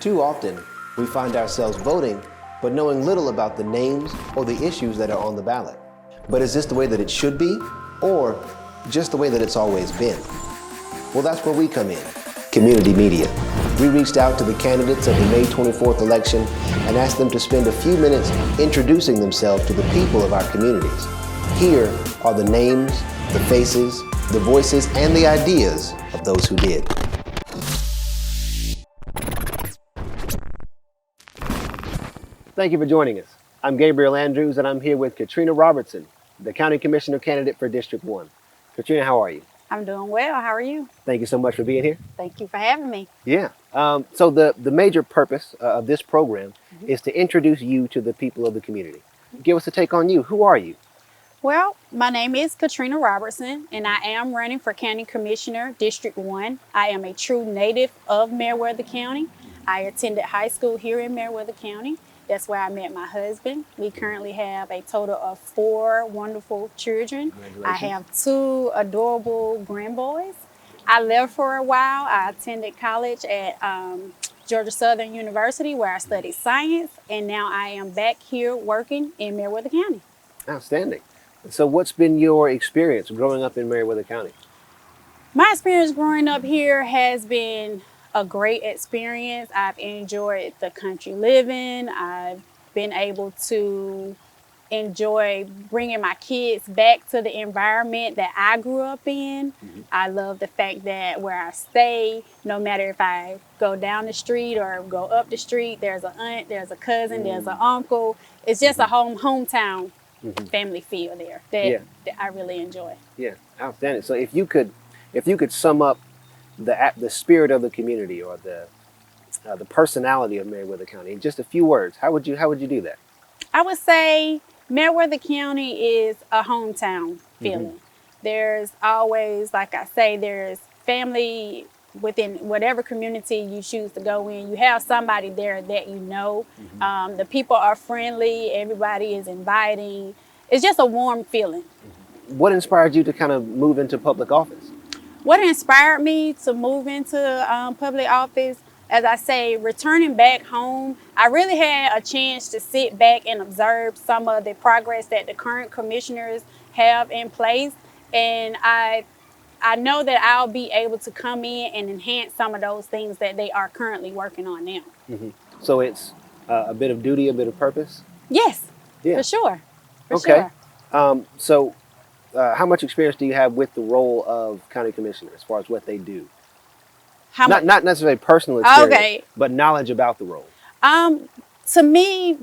Too often, we find ourselves voting, but knowing little about the names or the issues that are on the ballot. But is this the way that it should be, or just the way that it's always been? Well, that's where we come in, community media. We reached out to the candidates of the May 24th election and asked them to spend a few minutes introducing themselves to the people of our communities. Here are the names, the faces, the voices, and the ideas of those who did. Thank you for joining us. I'm Gabriel Andrews, and I'm here with Katrina Robertson, the County Commissioner candidate for District 1. Katrina, how are you? I'm doing well. How are you? Thank you so much for being here. Thank you for having me. Yeah. So the major purpose of this program is to introduce you to the people of the community. Give us a take on you. Who are you? Well, my name is Katrina Robertson, and I am running for County Commissioner, District 1. I am a true native of Meriwether County. I attended high school here in Meriwether County. That's where I met my husband. We currently have a total of 4 wonderful children. I have 2 adorable grandboys. I lived for a while. I attended college at Georgia Southern University, where I studied science, and now I am back here working in Meriwether County. Outstanding. So what's been your experience growing up in Meriwether County? My experience growing up here has been a great experience. I've enjoyed the country living. I've been able to enjoy bringing my kids back to the environment that I grew up in. I love the fact that where I stay, no matter if I go down the street or go up the street, there's an aunt, there's a cousin, there's an uncle. It's just a hometown family feel there that I really enjoy. Yeah, outstanding. So if you could sum up the spirit of the community or the personality of Meriwether County in just a few words, how would you do that? I would say Meriwether County is a hometown feeling. There's always, like I say, there's family within whatever community you choose to go in. You have somebody there that you know. The people are friendly. Everybody is inviting. It's just a warm feeling. What inspired you to kind of move into public office? What inspired me to move into public office, as I say, returning back home, I really had a chance to sit back and observe some of the progress that the current commissioners have in place. And I know that I'll be able to come in and enhance some of those things that they are currently working on now. So it's a bit of duty, a bit of purpose? Yes, for sure. For sure. So how much experience do you have with the role of county commissioner as far as what they do? Not necessarily personal experience, but knowledge about the role. To me,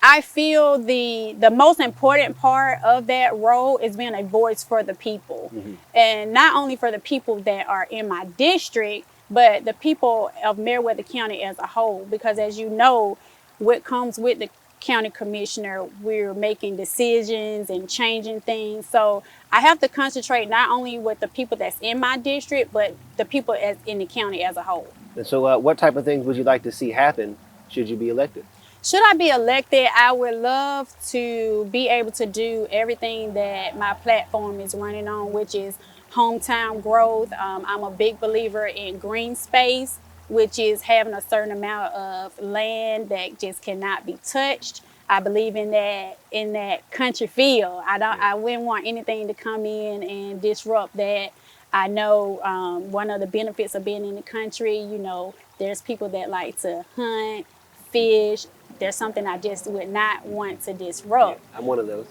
I feel the most important part of that role is being a voice for the people. And not only for the people that are in my district, but the people of Meriwether County as a whole. Because as you know, what comes with the county commissioner, we're making decisions and changing things. So I have to concentrate not only with the people that's in my district, but the people in the county as a whole. And so what type of things would you like to see happen should you be elected? Should I be elected, I would love to be able to do everything that my platform is running on, which is hometown growth. I'm a big believer in green space, which is having a certain amount of land that just cannot be touched. I believe in that country feel. I wouldn't want anything to come in and disrupt that. I know one of the benefits of being in the country, you know, there's people that like to hunt, fish. There's something I just would not want to disrupt. Yeah, I'm one of those.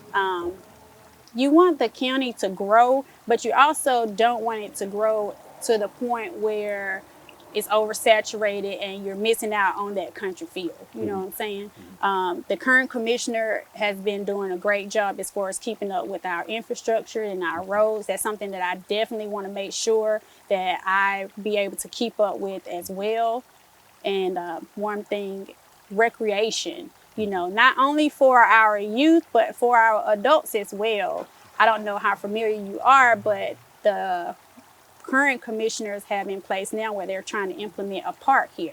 You want the county to grow, but you also don't want it to grow to the point where it's oversaturated and you're missing out on that country feel. You know what I'm saying? The current commissioner has been doing a great job as far as keeping up with our infrastructure and our roads. That's something that I definitely want to make sure that I be able to keep up with as well. And one thing, recreation, you know, not only for our youth, but for our adults as well. I don't know how familiar you are, but the current commissioners have in place now where they're trying to implement a park here.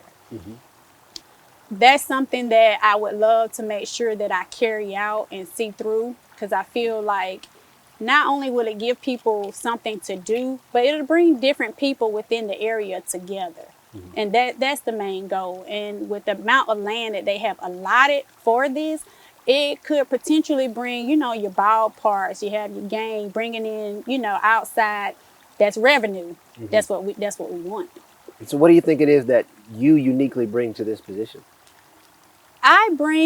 That's something that I would love to make sure that I carry out and see through, because I feel like not only will it give people something to do, but it'll bring different people within the area together. And that's the main goal. And with the amount of land that they have allotted for this, it could potentially bring, your ballparks, you have your game, bringing in, outside. That's revenue. That's what we want. And so what do you think it is that you uniquely bring to this position?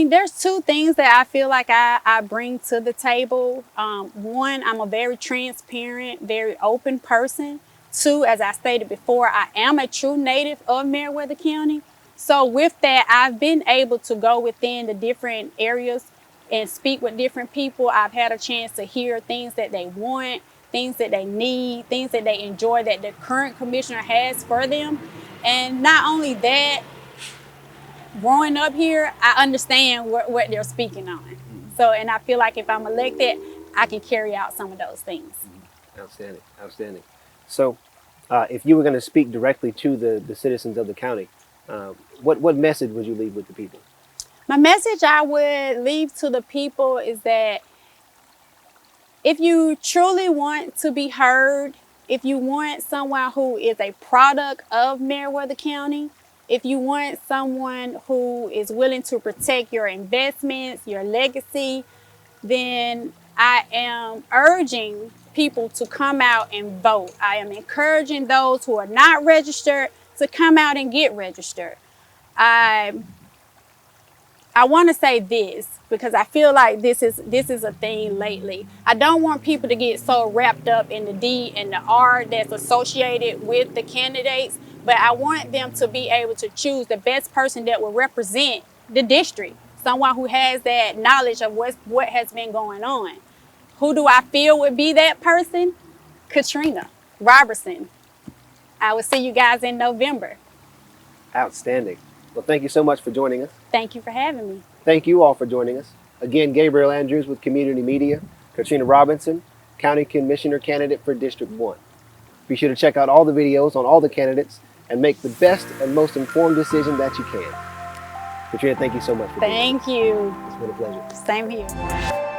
There's two things that I feel like I bring to the table. One, I'm a very transparent, very open person. Two, as I stated before, I am a true native of Meriwether County. So with that, I've been able to go within the different areas and speak with different people. I've had a chance to hear things that they want, things that they need, things that they enjoy that the current commissioner has for them. And not only that, growing up here, I understand what they're speaking on. So, and I feel like if I'm elected, I can carry out some of those things. Outstanding, outstanding. So, if you were going to speak directly to the citizens of the county, what message would you leave with the people? My message I would leave to the people is that if you truly want to be heard, if you want someone who is a product of Meriwether County, if you want someone who is willing to protect your investments, your legacy, then I am urging people to come out and vote. I am encouraging those who are not registered to come out and get registered. I want to say this because I feel like this is a thing lately. I don't want people to get so wrapped up in the D and the R that's associated with the candidates, but I want them to be able to choose the best person that will represent the district, someone who has that knowledge of what has been going on. Who do I feel would be that person? Katrina Robertson. I will see you guys in November. Outstanding. Well, thank you so much for joining us. Thank you for having me. Thank you all for joining us. Again, Gabriel Andrews with Community Media, Katrina Robertson, County Commissioner candidate for District 1. Be sure to check out all the videos on all the candidates and make the best and most informed decision that you can. Katrina, thank you so much for being here. Thank you. It's been a pleasure. Same here.